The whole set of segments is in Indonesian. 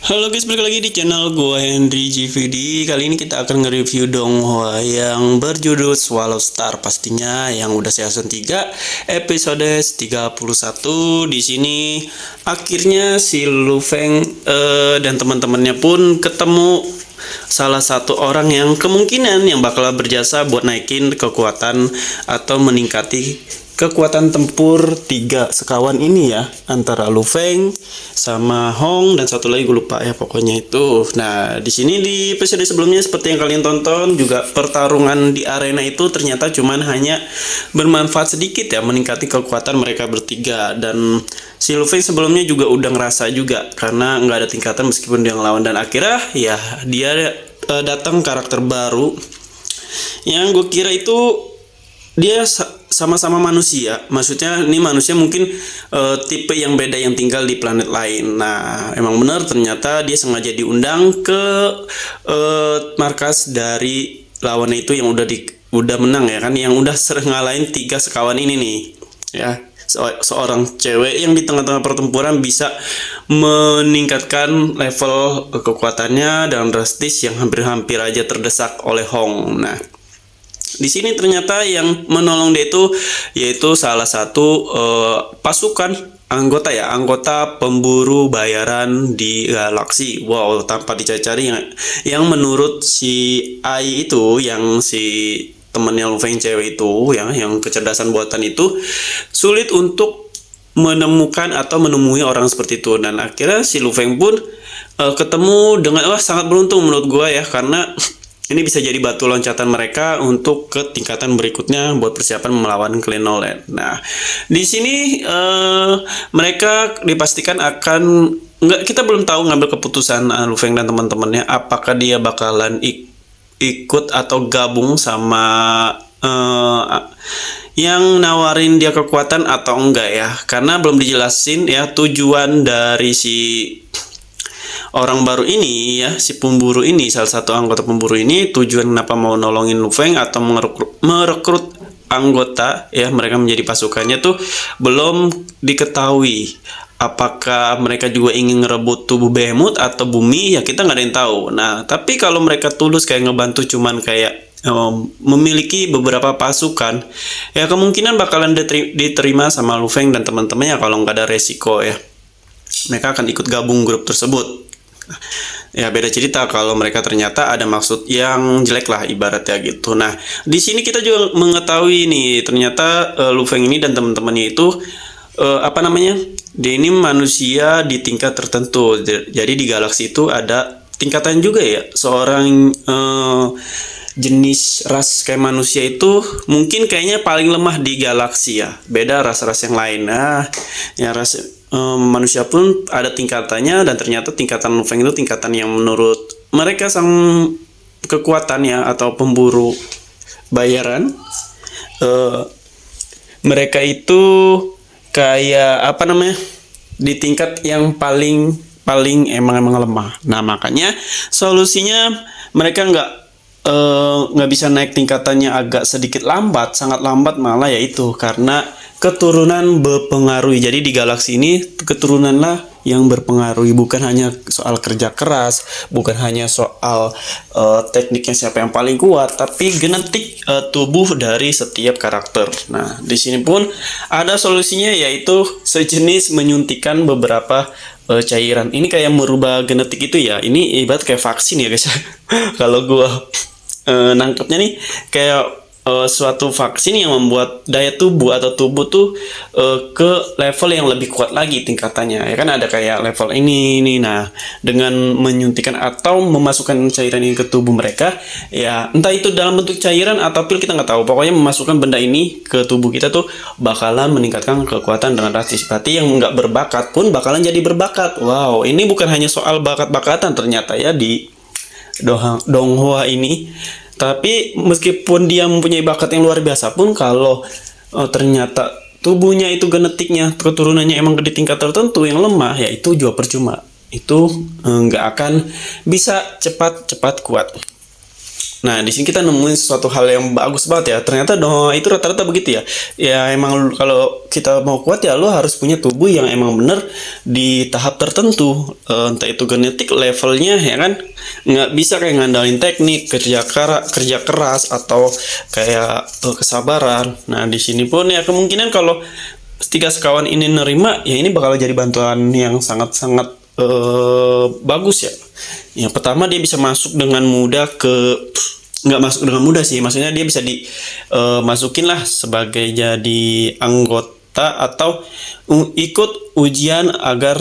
Halo guys, balik lagi di channel gue Henry GVD. Kali ini kita akan nge-review donghua yang berjudul Swallow Star, pastinya yang udah season 3 episode 31. Di sini akhirnya si Lu Feng dan teman-temannya pun ketemu salah satu orang yang kemungkinan yang bakal berjasa buat naikin kekuatan atau meningkati kekuatan tempur tiga sekawan ini ya, antara Lu Feng sama Hong dan satu lagi gue lupa ya pokoknya itu. Nah, di sini di episode sebelumnya seperti yang kalian tonton juga pertarungan di arena itu ternyata cuman hanya bermanfaat sedikit ya, meningkati kekuatan mereka bertiga. Dan si Lu Feng sebelumnya juga udah ngerasa juga karena nggak ada tingkatan meskipun dia ngelawan, dan akhirnya ya dia datang karakter baru yang gue kira itu dia sama-sama manusia, maksudnya ini manusia mungkin tipe yang beda yang tinggal di planet lain. Nah, emang benar ternyata dia sengaja diundang ke markas dari lawannya itu yang udah menang ya kan, yang udah sering ngalahin tiga sekawan ini nih ya. Seorang cewek yang di tengah-tengah pertempuran bisa meningkatkan level kekuatannya dengan drastis yang hampir-hampir aja terdesak oleh Hong. Nah, di sini ternyata yang menolong dia itu yaitu salah satu pasukan anggota pemburu bayaran di galaksi. Wow, tanpa dicari-cari yang menurut si Ai itu, yang si temennya Lu Feng cewek itu yang kecerdasan buatan itu sulit untuk menemukan atau menemui orang seperti itu. Dan akhirnya si Lu Feng pun ketemu dengan sangat beruntung menurut gua ya, karena ini bisa jadi batu loncatan mereka untuk ke tingkatan berikutnya buat persiapan melawan Clan Nolan. Nah, di sini mereka dipastikan akan kita belum tahu ngambil keputusan Lu Feng dan teman-temannya apakah dia bakalan ikut atau gabung sama yang nawarin dia kekuatan atau enggak ya, karena belum dijelasin ya tujuan dari si orang baru ini ya, si pemburu ini, salah satu anggota pemburu ini, tujuan kenapa mau nolongin Lu Feng atau merekrut anggota ya mereka menjadi pasukannya tuh belum diketahui. Apakah mereka juga ingin ngerebut tubuh Behemoth atau bumi ya, kita nggak ada yang tahu. Nah, tapi kalau mereka tulus kayak ngebantu cuman kayak memiliki beberapa pasukan ya, kemungkinan bakalan diterima sama Lu Feng dan teman-temannya kalau nggak ada resiko ya. Mereka akan ikut gabung grup tersebut. Ya, beda cerita kalau mereka ternyata ada maksud yang jelek lah ibaratnya gitu. Nah, di sini kita juga mengetahui nih ternyata Lu Feng ini dan teman-temannya itu dia ini manusia di tingkat tertentu. Jadi di galaksi itu ada tingkatan juga ya. Seorang jenis ras kayak manusia itu mungkin kayaknya paling lemah di galaksi ya. Beda ras-ras yang lain. Nah, yang ras manusia pun ada tingkatannya, dan ternyata tingkatan Lu Feng itu tingkatan yang menurut mereka sang kekuatannya atau pemburu bayaran, mereka itu kayak di tingkat yang paling emang lemah. Nah, makanya solusinya mereka nggak bisa naik tingkatannya agak sedikit lambat, sangat lambat malah, yaitu karena keturunan berpengaruh. Jadi di galaksi ini keturunanlah yang berpengaruh, bukan hanya soal kerja keras, bukan hanya soal tekniknya siapa yang paling kuat, tapi genetik tubuh dari setiap karakter. Nah, di sini pun ada solusinya, yaitu sejenis menyuntikkan beberapa cairan. Ini kayak merubah genetik itu ya. Ini ibarat kayak vaksin ya guys. Kalau gua nangkepnya nih kayak suatu vaksin yang membuat daya tubuh atau tubuh tuh ke level yang lebih kuat lagi tingkatannya ya kan. Ada kayak level ini. Nah, dengan menyuntikkan atau memasukkan cairan ini ke tubuh mereka ya, entah itu dalam bentuk cairan atau pil, kita nggak tahu, pokoknya memasukkan benda ini ke tubuh kita tuh bakalan meningkatkan kekuatan dengan drastis. Berarti yang nggak berbakat pun bakalan jadi berbakat. Wow, ini bukan hanya soal bakat-bakatan ternyata ya di donghua ini. Tapi meskipun dia mempunyai bakat yang luar biasa pun, kalau ternyata tubuhnya itu genetiknya, keturunannya emang di tingkat tertentu yang lemah, ya itu juga percuma. Itu nggak akan bisa cepat kuat. Nah, di sini kita nemuin sesuatu hal yang bagus banget ya. Ternyata itu rata-rata begitu ya. Ya emang kalau kita mau kuat ya lo harus punya tubuh yang emang bener di tahap tertentu. Entah itu genetik levelnya ya kan. Nggak bisa kayak ngandalin teknik, kerja keras atau kayak kesabaran. Nah, di sini pun ya kemungkinan kalau tiga sekawan ini nerima ya ini bakal jadi bantuan yang sangat-sangat bagus ya. Yang pertama dia bisa masuk dengan mudah nggak masuk dengan mudah sih, maksudnya dia bisa masukin lah sebagai jadi anggota atau ikut ujian agar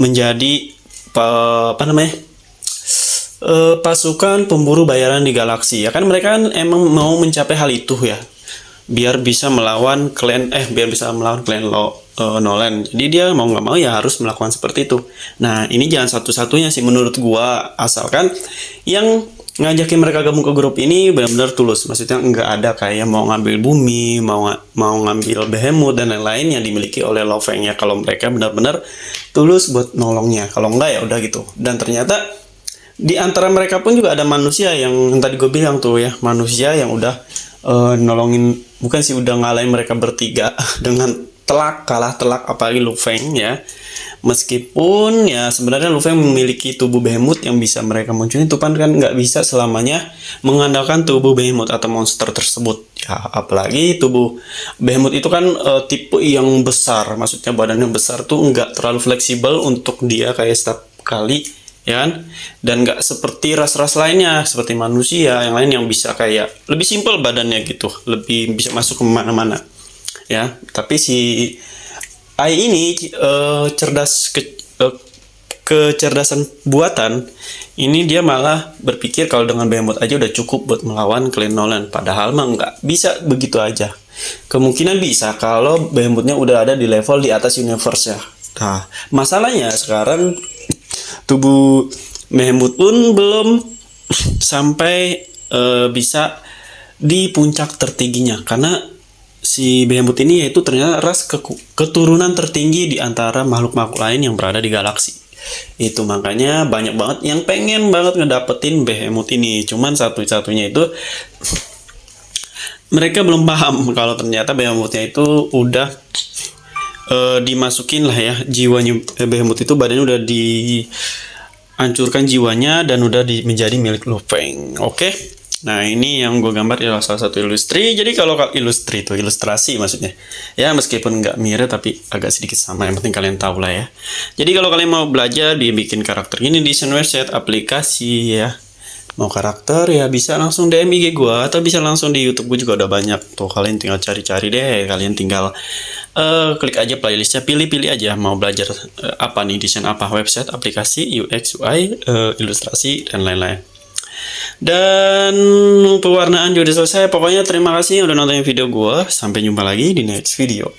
menjadi apa namanya pasukan pemburu bayaran di galaksi ya kan, mereka kan emang mau mencapai hal itu ya, biar bisa melawan klan Nolan. Jadi dia mau nggak mau ya harus melakukan seperti itu. Nah, ini jangan satu-satunya sih menurut gua, asalkan yang ngajakin mereka gabung ke grup ini benar-benar tulus. Maksudnya nggak ada kayak mau ngambil bumi, mau ngambil behemoth dan lain-lain yang dimiliki oleh Lo Feng ya. Kalau mereka benar-benar tulus buat nolongnya. Kalau enggak ya udah gitu. Dan ternyata di antara mereka pun juga ada manusia yang tadi gue bilang tuh ya, manusia yang udah nolongin, bukan sih, udah ngalahin mereka bertiga dengan kalah telak apalagi Lu Feng ya. Meskipun ya sebenarnya Lu Feng memiliki tubuh behemoth yang bisa mereka munculin, itu kan nggak bisa selamanya mengandalkan tubuh behemoth atau monster tersebut ya. Apalagi tubuh behemoth itu kan tipe yang besar, maksudnya badannya besar tuh nggak terlalu fleksibel untuk dia kayak setiap kali ya kan, dan nggak seperti ras-ras lainnya seperti manusia yang lain yang bisa kayak lebih simpel badannya gitu, lebih bisa masuk ke mana-mana ya. Tapi si AI ini kecerdasan buatan ini, dia malah berpikir kalau dengan behemoth aja udah cukup buat melawan klan Nolan, padahal mah nggak bisa begitu aja. Kemungkinan bisa kalau behemothnya udah ada di level di atas universe ya. Nah, masalahnya sekarang tubuh behemoth pun belum sampai bisa di puncak tertingginya, karena si behemoth ini yaitu ternyata ras keturunan tertinggi di antara makhluk-makhluk lain yang berada di galaksi. Itu makanya banyak banget yang pengen banget ngedapetin behemoth ini. Cuman satu-satunya itu mereka belum paham kalau ternyata behemothnya itu udah dimasukin lah ya jiwanya. Behemoth itu badannya udah dihancurkan jiwanya dan udah menjadi milik Lu Feng. Oke. Nah, ini yang gue gambar adalah salah satu ilustri. Jadi kalau ilustrasi maksudnya. Ya, meskipun nggak mirip tapi agak sedikit sama. Yang penting kalian tahu lah ya. Jadi kalau kalian mau belajar bikin karakter ini, desain website, aplikasi ya, mau karakter ya bisa langsung DM IG gue atau bisa langsung di YouTube gue juga udah banyak. Tuh kalian tinggal cari-cari deh. Kalian tinggal klik aja playlistnya, pilih-pilih aja mau belajar apa nih, desain apa, website, aplikasi, UX, UI, ilustrasi dan lain-lain. Dan pewarnaan juga udah selesai. Pokoknya terima kasih udah nonton video gue. Sampai jumpa lagi di next video.